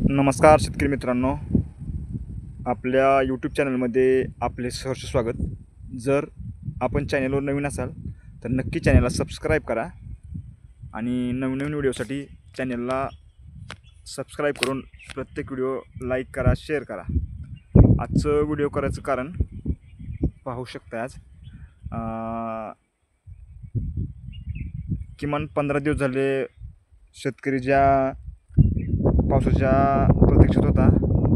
नमस्कार शेतकरी मित्रांनो, आपल्या यूट्यूब चॅनलमध्ये आपले सहर्ष स्वागत। जर आपण चॅनलवर नवीन असाल तर नक्की चॅनलला सबस्क्राईब करा आणि नवीन व्हिडिओसाठी चॅनलला सबस्क्राईब करून प्रत्येक व्हिडिओ लाईक करा, शेअर करा। आजचं व्हिडिओ करायचं कारण पाहू शकता, आज किमान 15 दिवस झाले शेतकरी ज्या पावसाच्या प्रतीक्षेत होता।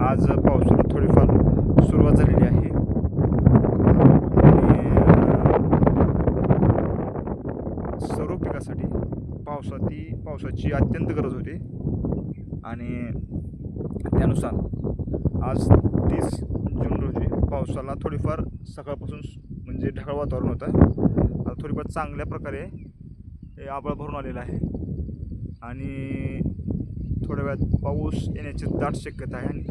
आज पावसाला थोडीफार सुरुवात झालेली आहे आणि सर्व पिकासाठी पावसाची अत्यंत गरज होती आणि त्यानुसार आज 30 जून रोजी पावसाला थोडीफार सकाळपासून म्हणजे ढगाळ वातावरण होतं। आता थोडीफार चांगल्या प्रकारे आभाळ भरून आलेलं आहे आणि थोड्या वेळात पाऊस येण्याची दाट शक्यता आहे आणि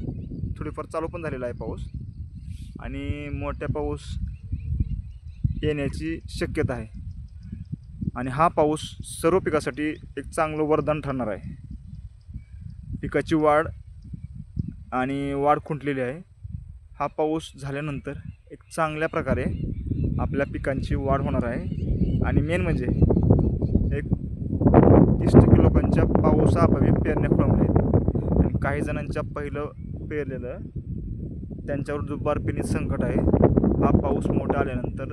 थोडीफार चालू पण झालेला आहे पाऊस आणि मोठ्या पाऊस येण्याची शक्यता आहे आणि हा पाऊस सर्व पिकासाठी एक चांगलं वरदान ठरणार आहे। पिकाची वाढ खुंटलेली आहे। हा पाऊस झाल्यानंतर एक चांगल्या प्रकारे आपल्या पिकांची वाढ होणार आहे आणि मेन म्हणजे एक 30% लोकांच्या पावसाअभावी पेरण्या खोळंबल्या आहेत आणि काही जणांच्या पहिलं पेरलेलं त्यांच्यावर दुबार पेरणी संकट आहे। हा पाऊस मोठा आल्यानंतर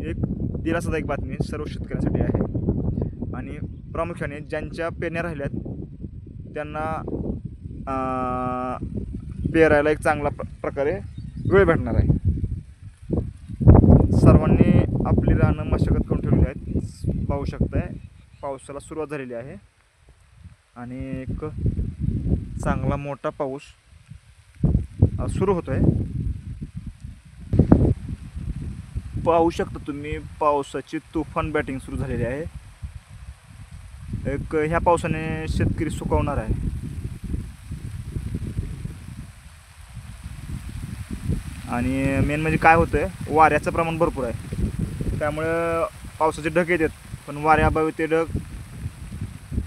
एक दिलासादायक बातमी सर्व शेतकऱ्यांसाठी आहे आणि प्रामुख्याने ज्यांच्या पेरण्या राहिल्यात त्यांना पेरायला एक चांगला प्रकारे वेळ भेटणार आहे। सर्वांनी आपली रानं मशागत करून ठेवली आहेत। पाहू शकताय पावसाला सुरुवात झालेली आहे आणि एक चांगला मोठा पाऊस सुरू होतोय। पाहू शकता तुम्ही पावसाची तुफान बॅटिंग सुरू झालेली आहे। एक ह्या पावसाने शेतकरी सुकावणार आहे आणि मेन म्हणजे काय होतंय, वाऱ्याचं प्रमाण भरपूर आहे त्यामुळे पावसाचे ढग येतात पण वाऱ्याअभावी ते ढग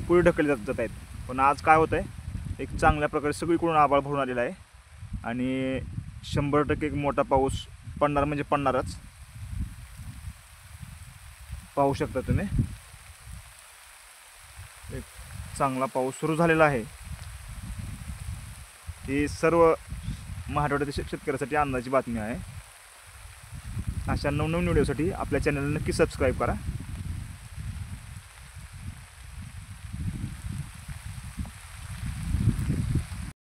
पुढे ढकलले जात आहेत। पण आज काय होतं आहे, एक चांगल्या प्रकारे सगळीकडून आभाळ भरून आलेला आहे आणि 100% एक मोठा पाऊस पडणार म्हणजे पडणारच। पाहू शकता तुम्ही एक चांगला पाऊस सुरू झालेला आहे। ही सर्व मराठवाड्यातील शेतकऱ्यासाठी आनंदाची बातमी आहे। अशा नवनवीन व्हिडिओसाठी आपल्या चॅनलला नक्की सबस्क्राईब करा।